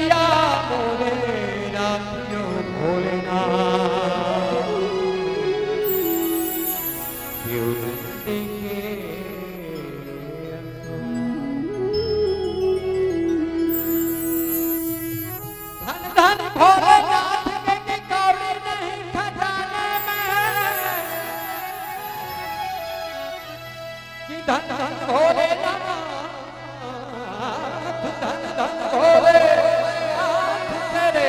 करिया मोरे नाथियो भोलेनाथ क्यों देखे धन धन भोलेनाथ के कौड़ी नहीं खजाने में कि धन धन भोलेनाथ धन धन भोलेनाथ तेरे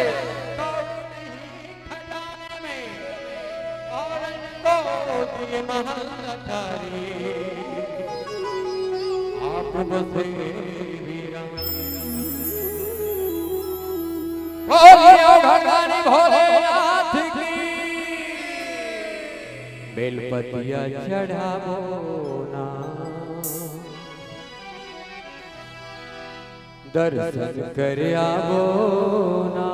कौड़ी नहीं खजाने में और इनको दिए महालठारी आप बसे बोलियो भगवानी भोलेनाथ की बेलपतिया चढ़ावो ना दर्शन कर आवो ना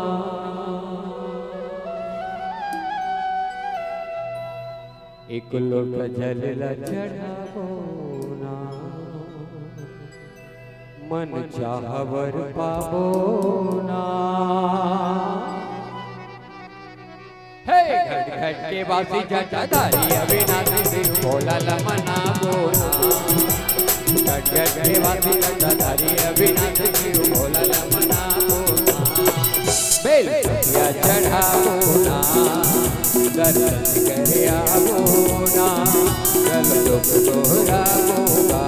एक लोट जल चढ़ावो ना मन चाहवर पावो ना हे घट घट के बासी जटाधारी अविनाशी सिंह भोला मनावो ना घट घट के बासी जटाधारी अविनाशी सिंह भोला मनावो ना बेलपतिया चढ़ावो ना दर्शन कर आवो ना चल लोक दोहरावोगा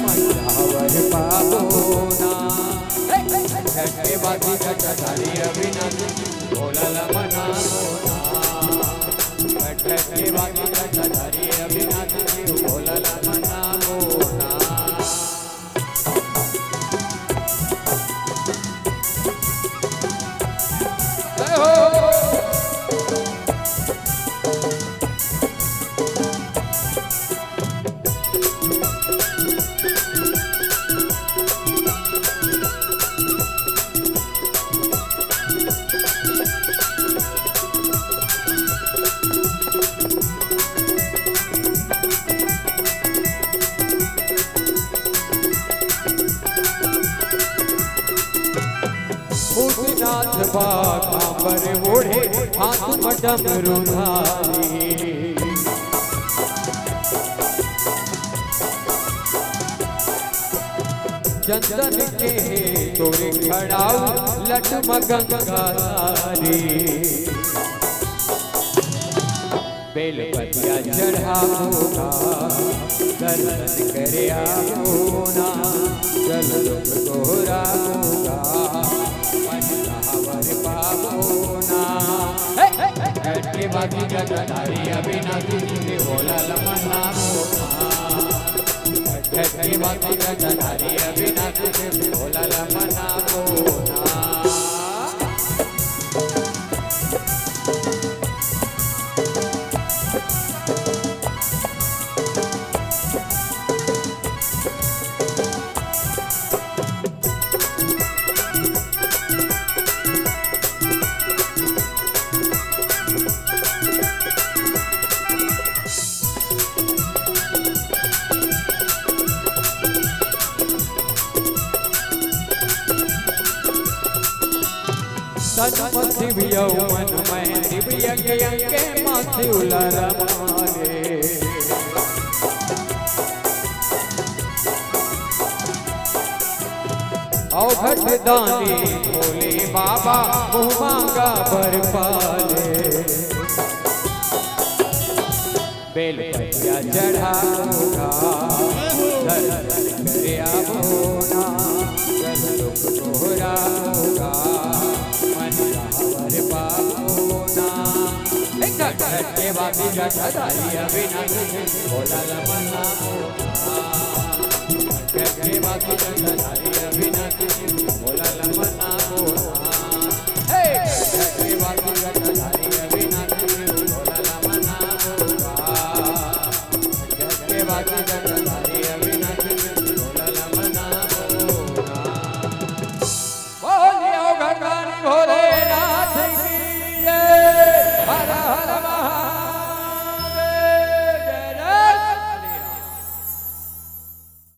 मंचावर पावोना घटे बाजी जटाधारी अविनाशी भोला मनावोना घटे बाजी जटाधारी अविनाशी भोला मनावोना जय हो नाथ बाबा पर ओढ़े हाथ मडम रुधारी चंदन के तोरे खड़ाऊ लट मगंगारी बेलपतिया चढ़ावोगा दर्शन कर आवोना चल लोक दोहरावोगा मंचावर पावोना घटे बाजी जटाधारी अविनाशी सिंह भोला मनावोना घटे बाजी जटाधारी अविनाशी सिंह भोला मनावोना तन दिव्य मन में दिव्य के माथे उलरमाले औघट दानी भोले बाबा मुँह मांगा बर पाले बेलपतिया चढ़ावोगा दर्शन कर आवोना चल लोक दोहरावोगा मंचावर पावोना घटे बाजी जटाधारी अविनाशी सिंह भोला मनावोना घटे बाजी जटाधारी अविनाशी सिंह भोला मनावोना घटे बाजी जटाधारी अविनाशी सिंह भोला मनावोगा घटे बाजी